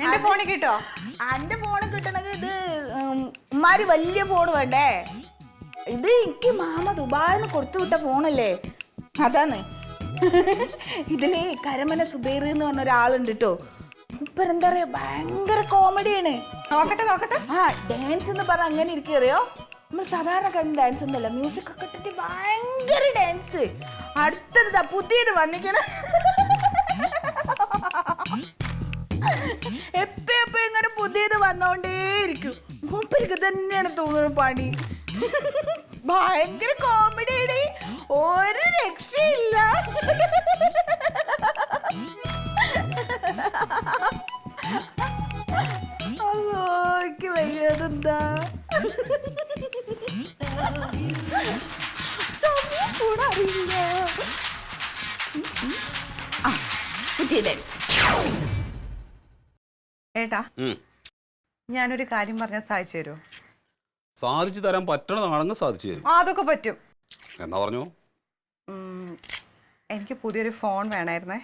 എന്റെ ഫോണിൽ കിട്ടോ? എന്റെ ഫോണ് കിട്ടണത് ഇത് ഉമ്മാരി വലിയ ഫോണ് വേണ്ടേ? ഇത് എനിക്ക് മാമ ദുബായിന്ന് കൊടുത്തു വിട്ട ഫോണല്ലേ, അതാണ്. ഇതില് കരമന സുബൈർ എന്ന് പറഞ്ഞ ഒരാളുണ്ട് കേട്ടോ. ഇപ്പൊ എന്താ പറയാ, ഭയങ്കര കോമഡിയാണ്. നോക്കട്ടെ നോക്കട്ടെ. ആ ഡാൻസ് എന്ന് പറഞ്ഞ അങ്ങനെ ഇരിക്കറിയോ, നമ്മൾ സാധാരണ കണ്ട ഡാൻസ് ഒന്നുമല്ല, മ്യൂസിക് ഒക്കെ ഇട്ടിട്ട് ഭയങ്കര ഡാൻസ്. അടുത്തത് പുതിയത് വന്നിക്കണ, എപ്പ ഇങ്ങനെ പുതിയത് വന്നോണ്ടേയിരിക്കും. മൂപ്പർക്ക് തന്നെയാണ് തോന്നുന്നത് പണി. ഭയങ്കര കോമഡിയാണ്, ഒരു രക്ഷയില്ല. എനിക്ക് വയ്യതെന്താ കൂടെ അറിയില്ല. ഏട്ടാ, ഞാനൊരു കാര്യം പറഞ്ഞാൽ സാധിച്ചു തരുമോ? സാധിച്ചു തരാൻ പറ്റണതാണെങ്കിൽ സാധിച്ചു തരും. അതൊക്കെ പറ്റും. എന്നാ പറഞ്ഞു. എനിക്ക് പുതിയൊരു ഫോൺ വേണമായിരുന്നേ.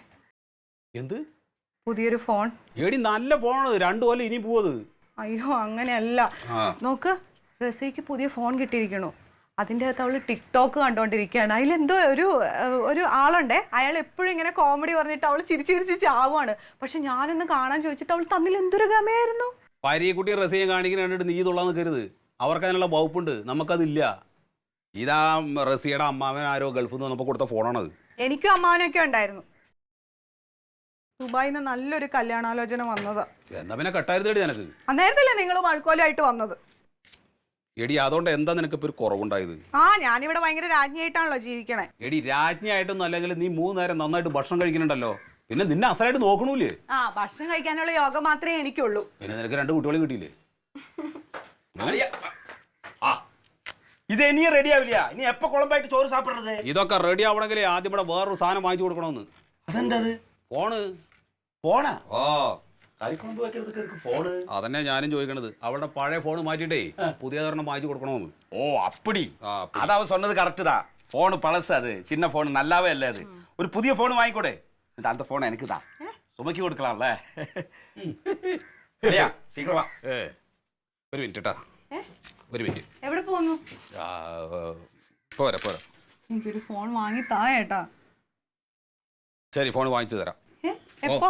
എന്ത് പുതിയൊരു ഫോൺ? എടി നല്ല ഫോണ്, 2 കൊല്ലം ഇനി പോവത്. അയ്യോ അങ്ങനെയല്ല, നോക്ക്, റസിക്ക് പുതിയ ഫോൺ കിട്ടിയിരിക്കണു. അതിൻ്റെ അകത്ത് അവള് ടിക്ടോക്ക് കണ്ടോണ്ടിരിക്കുകയാണ്. അതിലെന്തോ ഒരു ആളുണ്ടേ, അയാൾ എപ്പോഴും ഇങ്ങനെ കോമഡി പറഞ്ഞിട്ട് അവൾ ചിരിച്ച് ചാവുകയാണ്. പക്ഷെ ഞാനൊന്ന് കാണാൻ ചോദിച്ചിട്ട് അവൾ തമ്മിൽ എന്തൊരു ഗമയായിരുന്നു. പരീക്കുട്ടി റസിയെ കാണിക്കുന്ന കണ്ടിട്ട് നീ തൊള്ളാന്ന് കരുത്, അവർക്ക് അതിനുള്ള വകുപ്പുണ്ട്, നമുക്കതില്ല. ഇതാ റസിയുടെ അമ്മാവൻ ആരോ ഗൾഫിൽ നിന്ന് വന്നപ്പോൾ കൊടുത്ത ഫോണാണത്. എനിക്കും അമ്മാവനൊക്കെ ഉണ്ടായിരുന്നു. ദുബായിൽ നിന്ന് നല്ലൊരു കല്യാണാലോചന വന്നതാ. എന്നാ പിന്നെ കട്ടായിരുന്നേടി നിനക്ക്. അന്നേരത്തല്ലേ നിങ്ങൾ മഴക്കോലായിട്ട് വന്നത്? എടി അതുകൊണ്ട് എന്താ നിനക്ക് ഇപ്പൊ ഒരു കുറവുണ്ടായത്? ഞാനിവിടെ ഭയങ്കര രാജ്ഞിയായിട്ടാണല്ലോ ജീവിക്കണേ. എടി രാജ്ഞിയായിട്ടൊന്നും അല്ലെങ്കിൽ നീ 3 നേരം നന്നായിട്ട് ഭക്ഷണം കഴിക്കുന്നുണ്ടല്ലോ, പിന്നെ നിന്നെ അസലായിട്ട് നോക്കണൂല്ലേ? ഭക്ഷണം കഴിക്കാനുള്ള യോഗം മാത്രമേ എനിക്കുള്ളൂ. പിന്നെ നിനക്ക് 2 കുട്ടികളെ കിട്ടിയില്ലേ? ഇത് ഇനി റെഡി ആവില്ല. ഇനി എപ്പോ കുളമ്പായിട്ട് ചോറ് സാപ്പിടുന്നത്? ഇതൊക്കെ റെഡി ആവണമെങ്കിൽ ആദ്യം ഇവിടെ വേറൊരു സാധനം വാങ്ങിച്ചു കൊടുക്കണമെന്ന്. അതെന്താ? ഫോണ്. ഫോണാ? ഓ ഫോണ് അതന്നെ ഞാനും ചോദിക്കണത്. അവളുടെ പഴയ ഫോൺ മാറ്റിട്ടേ പുതിയ വാങ്ങിച്ചു കൊടുക്കണമെന്ന്. ഓ അപ്പടി. അതാ சொன்னது கரெக்ட் தான். ഫോൺ പഴസ്, അത് ചിന്ന ഫോൺ നല്ലാവേ അല്ലേ. അത് ഒരു പുതിയ ഫോൺ വാങ്ങിക്കൂടെ? அந்த ഫോൺ എനിക്ക് താ, സുമയ്ക്ക് കൊടുക്കലാണല്ലേ. ശീക്രമാ. ഒരു മിനിറ്റ് കേട്ടാ, ഒരു മിനിറ്റ്. എവിടെ പോകുന്നു? പോരാ. എനിക്കൊരു ഫോൺ വാങ്ങി താ ഏട്ടാ. ശരി, ഫോൺ വാങ്ങിച്ചു തരാം. എപ്പോ?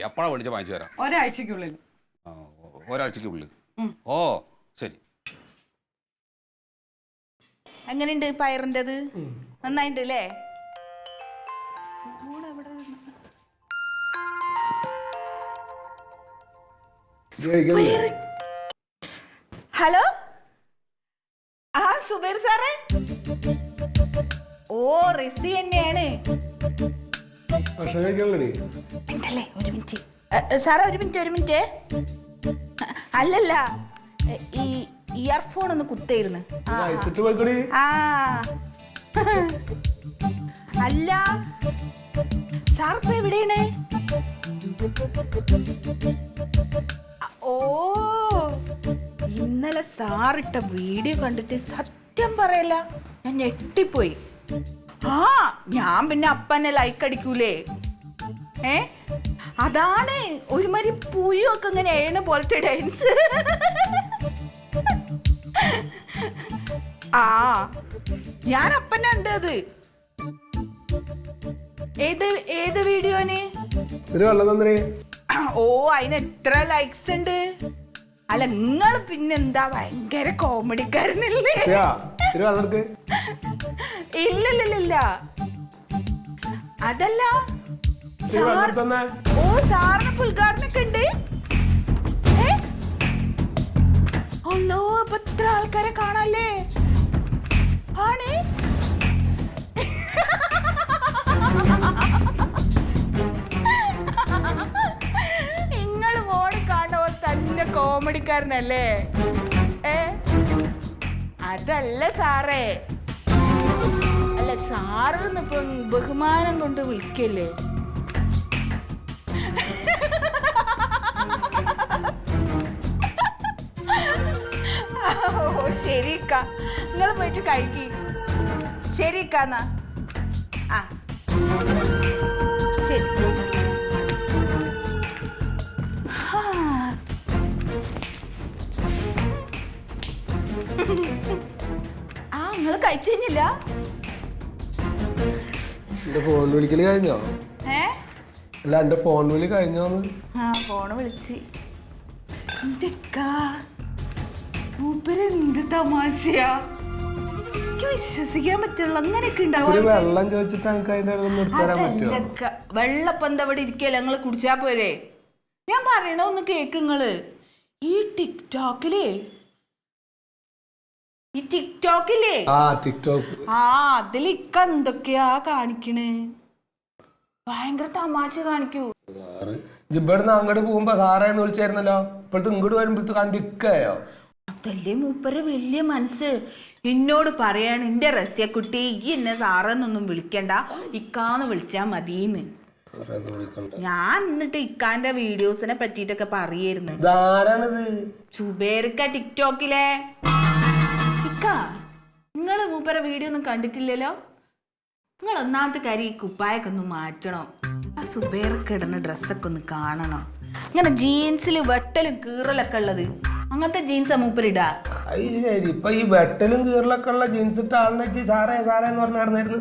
എപ്പോഴാ വിളിച്ച വാങ്ങിച്ചു തരാം. ഒരാഴ്ചക്കുള്ളിൽ. ഒരാഴ്ചക്കുള്ളിൽ. ഓ ശരി. എങ്ങനെയുണ്ട് പയറിൻ്റെത്? നന്നായിട്ടുണ്ട് അല്ലേ? ഹലോ, സുബൈർ സാറേ. ഓ റിസി തന്നെയാണ്. ഉണ്ടല്ലേ, ഒരു മിനിറ്റ് സാറേ, ഒരു മിനിറ്റ്. അല്ലല്ല, ഈ ഇയർഫോൺ ഒന്ന് കുത്തായിരുന്നു. അല്ല സാർ ഇപ്പൊ എവിടെയാണ്? ഓ ഇന്നലെ സാറിട്ട വീഡിയോ കണ്ടിട്ട് സത്യം പറയല്ല, ഞാൻ ഞെട്ടിപ്പോയി. ഞാൻ പിന്നെ അപ്പന്നെ ലൈക്ക് അടിക്കൂലേ? അതാണ് ഒരുമാതിരി പുയൊക്കെ ഇങ്ങനെ ഏണ പോലത്തെ ഡാൻസ്. ഞാൻ അപ്പന്നെ ഉണ്ട്. അത് ഏത് വീഡിയോന്? ഓ അതിന് എത്ര ലൈക്സ് ഉണ്ട്? അല്ല നിങ്ങൾ പിന്നെന്താ ഭയങ്കര കോമഡിക്കാരനല്ലേ? ഇല്ല അതല്ല. ഓ സാറിന് ഉദ്ഘാടനൊക്കെ ഉണ്ട്. അല്ലോ, അപ്പൊ ഇത്ര ആൾക്കാരെ കാണാല്ലേ? ആണ് പുള്ളിക്കാരനല്ലേ? അതല്ല സാറേ, അല്ല സാറെന്ന് ഇപ്പം ബഹുമാനം കൊണ്ട് വിളിക്കല്ലേ? ഓ ശരിക്കാ, നിങ്ങൾ പോയിട്ട് കഴിക്കി. ശരിക്കാന്നാ. ആ ശരി. ആ നിങ്ങൾ കഴിച്ചു കഴിഞ്ഞില്ല? എന്റെ ഫോൺ വിളിക്കല് കഴിഞ്ഞോ? അല്ല എന്റെ ഫോൺ വിളി കഴിഞ്ഞോന്ന്? ആ ഫോണ് വിളിച്ച്. മൂപ്പരെന്ത് തമാശയാ, എനിക്ക് വിശ്വസിക്കാൻ പറ്റുള്ളൂ. അങ്ങനെയൊക്കെ ഉണ്ടാവും. വെള്ളം ചോദിച്ചിട്ട് എനിക്ക് അതിന്റെ നിർത്തരാൻ പറ്റുമോ? വെള്ളപ്പം എന്താ ഇവിടെ ഇരിക്കല്ല, നിങ്ങള് കുടിച്ചാ പോരെ? ഞാൻ പറയണ ഒന്ന് കേക്ക്. നിങ്ങള് ഈ ടിക്ടോക്കില് അതിൽ ഇക്ക എന്തൊക്കെയാ കാണിക്കണേ? ഭയങ്കര തമാശ കാണിക്കൂ. ജിബിടുന്ന് അങ്ങോട്ട് പോകുമ്പോ സാറേന്ന് വിളിച്ചായിരുന്നല്ലോ, ഇപ്പോഴത്തെ ഇങ്ങോട്ട് വരുമ്പോഴത്തെ കണ്ടിക്കയോ? അതല്ലേ മൂപ്പര് വലിയ മനസ്സ്. എന്നോട് പറയാണ്, എന്റെ റസ്യക്കുട്ടി ഈ എന്നെ സാറെന്നൊന്നും വിളിക്കണ്ട, ഇക്കാന്ന് വിളിച്ചാ മതീന്ന്. ഞാൻ എന്നിട്ട് ഇക്കാന്റെ വീഡിയോസിനെ പറ്റിട്ടൊക്കെ പറയായിരുന്നു. സുബേർക്ക ടിക്ടോക്കിലെ. ഇക്ക നിങ്ങള് മൂപ്പര വീഡിയോ ഒന്നും കണ്ടിട്ടില്ലല്ലോ? നിങ്ങൾ ഒന്നാമത്തെ കാര്യം ഈ കുപ്പായൊക്കെ ഒന്ന് മാറ്റണം. ആ സുബേർക്ക് ഇടുന്ന ഡ്രസ്സൊക്കെ ഒന്ന് കാണണം. ഇങ്ങനെ ജീൻസിൽ വെട്ടലും കീറലൊക്കെ ഉള്ളത്, അങ്ങനത്തെ ജീൻസാ മൂപ്പരിടാ. ശരി, ഇപ്പൊ ഈ വെട്ടലും കീറലൊക്കെ ഉള്ള ജീൻസ് ഇട്ട ആളിനെ സാറേ സാറേ എന്ന് പറഞ്ഞായിരുന്നു.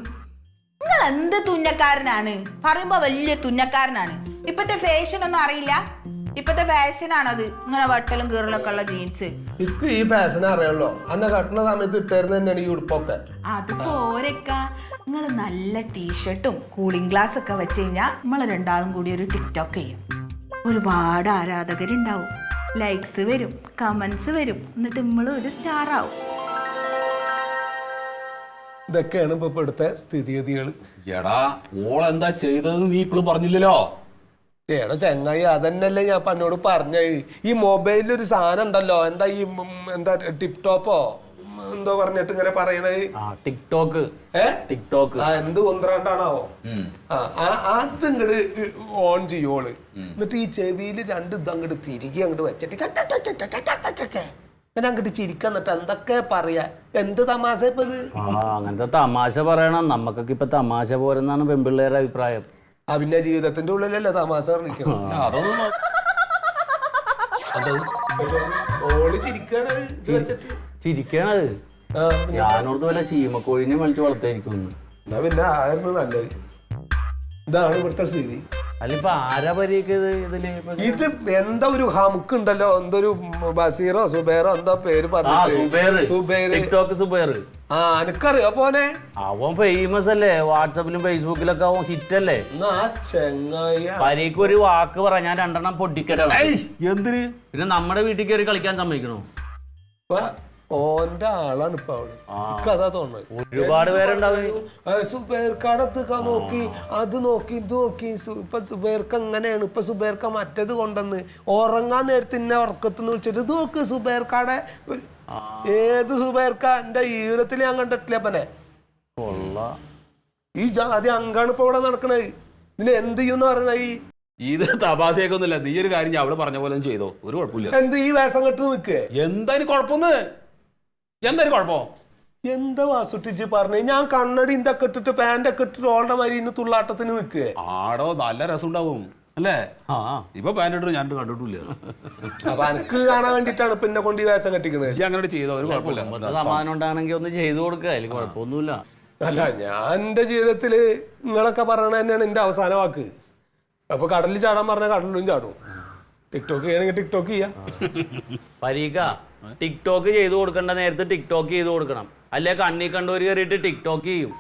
നിങ്ങൾ എന്ത് തുന്നക്കാരനാണ് പറയുമ്പോ വലിയ തുന്നക്കാരനാണ്. ഇപ്പത്തെ ഫാഷൻ ഒന്നും അറിയില്ല. ഇപ്പത്തെ ഫാഷനാണത്, ഇങ്ങനെ വട്ടലും കീറലൊക്കെ ഉള്ള ജീൻസ്. ഇക്ക് ഈ ഫാഷൻ അറിയാമല്ലോ, അന്നെ കട്ടുന്ന സമയത്ത് ഇട്ടായിരുന്നു തന്നെയാണ് ഈ ഉടുപ്പൊക്കെ. അത് പോരക്ക, നിങ്ങൾ നല്ല ടീഷർട്ടും കൂളിംഗ് ഗ്ലാസ് ഒക്കെ വെച്ച് കഴിഞ്ഞാൽ നമ്മളെ രണ്ടാളും കൂടി ഒരു ടിക്ടോക്ക് ചെയ്യും. ഒരുപാട് ആരാധകരുണ്ടാവും, ലൈക്സ് വരും, കമന്റ്സ് വരും, എന്നിട്ട് നമ്മൾ ഒരു സ്റ്റാർ ആവും. ഇതൊക്കെയാണ് ഇപ്പൊ ഇവിടുത്തെ സ്ഥിതിഗതികള്. എടാ ഓളെന്താ ചെയ്തതെന്ന് നീ ഇപ്പോഴും പറഞ്ഞില്ലല്ലോ. എടാ ചങ്ങായി, അതന്നെയല്ലേ ഞാൻ എന്നോട് പറഞ്ഞത്. ഈ മൊബൈലിലൊരു സാധനം ഉണ്ടല്ലോ, എന്താ ഈ എന്താ ടിപ്ടോപ്പോ എന്തോ പറഞ്ഞിട്ട് ഇങ്ങനെ പറയണത്, ടിക്ടോക്ക്. എന്ത് കൊന്ത്രണ്ടാണാവോ? അത് ഇങ്ങോട്ട് ഓൺ ചെയ്യോള്. എന്നിട്ട് ഈ ചെവിയില് രണ്ട് ഇത് അങ്ങോട്ട് തിരികെ അങ്ങോട്ട് വെച്ചിട്ട് ഞാൻ അങ്ങോട്ട് ചിരിക്കാൻ. എന്നിട്ട് എന്തൊക്കെ പറയാ, എന്ത് തമാശ ഇപ്പൊ ഇത്? അങ്ങനത്തെ തമാശ പറയണം. നമുക്കൊക്കെ ഇപ്പൊ തമാശ പോരെന്നാണ് പെൺപിള്ളേരുടെ അഭിപ്രായം. പിന്നെ ജീവിതത്തിന്റെ ഉള്ളിലല്ലേ തമാശ പറഞ്ഞിരിക്കണം. ഓള് ചിരിക്കണത് ഞാനോർത്ത് വല്ല ശീമക്കോഴിനെ വലിച്ചു വളർത്തായിരിക്കും. എന്നാ പിന്നെ ആയിരുന്നു നല്ലത്. ഇതാണ് ഇവിടുത്തെ സ്ഥിതി. അല്ലിപ്പൊ ആരാ പരിഹരിക്കത് ഇതില്? ഇത് എന്താ ഒരു ഹമുക്ക് ഉണ്ടല്ലോ, എന്തൊരു ബസീറോ സുബേറോ എന്താ പേര് സുബേർ. എനിക്കറിയോ പോനെ? അവൻ ഫേമസ് അല്ലേ, വാട്സാപ്പിലും ഫേസ്ബുക്കിലൊക്കെ അവൻ ഹിറ്റ് അല്ലേ. പരിക്ക് ഒരു വാക്ക് പറ, ഞാൻ 2 എണ്ണം പൊട്ടിക്കട്ടെ. എന്തിന്? പിന്നെ നമ്മുടെ വീട്ടിൽ കയറി കളിക്കാൻ സമ്മതിക്കണോ? ഓന്റെ ആളാണ് ഇപ്പൊ അവിടെ. എനിക്കതാ തോന്നുന്നത്. ഒരുപാട് പേരുണ്ടാവും. സുബേർക്കാടത്ത് നോക്കി, അത് നോക്കി, ഇത് നോക്കി. ഇപ്പൊ സുബേർക്ക് അങ്ങനെയാണ്. ഇപ്പൊ സുബേർക്ക മറ്റേത് കൊണ്ടുവന്ന് ഉറങ്ങാൻ നേരത്തെ ഇന്നെ ഉറക്കത്തുനിന്ന് വിളിച്ചിട്ട് ഇത് നോക്ക് സുബേർക്കാടെ. ഏത് സുബേർക്ക? എന്റെ ജീവിതത്തിൽ ഞാൻ കണ്ടിട്ടില്ല. അപ്പനെ ഈ ജാതി അങ്കാണ് ഇപ്പൊ ഇവിടെ നടക്കണത്. ഇതിന് എന്ത് ചെയ്യുന്ന പറയണ? ഇത് തപാസയൊക്കൊന്നുമില്ല. നീ ഒരു കാര്യം ഞാൻ അവള് പറഞ്ഞ പോലെ ചെയ്തോ, ഒരു കുഴപ്പമില്ല. എന്ത് ഈ വേഷം കെട്ട് നിൽക്കേ? എന്തായാലും കുഴപ്പമൊന്ന്, എന്തായാലും കുഴപ്പം എന്താ വാസുട്ടിച്ച് പറഞ്ഞേ? ഞാൻ കണ്ണടി ഇന്തൊക്കെ ഇട്ടിട്ട് പാൻ്റൊക്കെ ഇട്ടിട്ട് ഓളുടെ മാതിരി ഇന്ന് തുള്ളാട്ടത്തിന് നിൽക്കേ. ആടോ നല്ല രസം ഉണ്ടാവും അല്ലേ? ഇപ്പൊ പാൻ്റ് ഇട്ട് ഞാൻ കണ്ടിട്ടില്ല. അപ്പൊ എനിക്ക് കാണാൻ വേണ്ടിട്ടാണ് പിന്നെ കൊണ്ട് ഈ വേഷം കെട്ടിക്കണത്. അങ്ങനെ ചെയ്തോ, ഒരു കുഴപ്പമില്ല. സമാധാനം ഉണ്ടാണെങ്കിൽ ഒന്ന് ചെയ്തു കൊടുക്കുക, അതിൽ കുഴപ്പമൊന്നുമില്ല. അല്ല, ഞാൻ എന്റെ ജീവിതത്തില് നിങ്ങളൊക്കെ പറയണ തന്നെയാണ് എന്റെ അവസാന വാക്ക്. അപ്പൊ കടലിൽ ചാടാൻ പറഞ്ഞ കടലിലും ചാടും. ടിക്ടോക്ക് ചെയ്യണമെങ്കിൽ ടിക്ടോക്ക് ചെയ്യാം. പരീക്ക ടിക്ടോക്ക് ചെയ്തു കൊടുക്കേണ്ട നേരത്ത് ടിക്ടോക്ക് ചെയ്തു കൊടുക്കണം. അല്ലെ കണ്ണി കണ്ടവര് കയറിയിട്ട് ടിക്ടോക്ക് ചെയ്യും.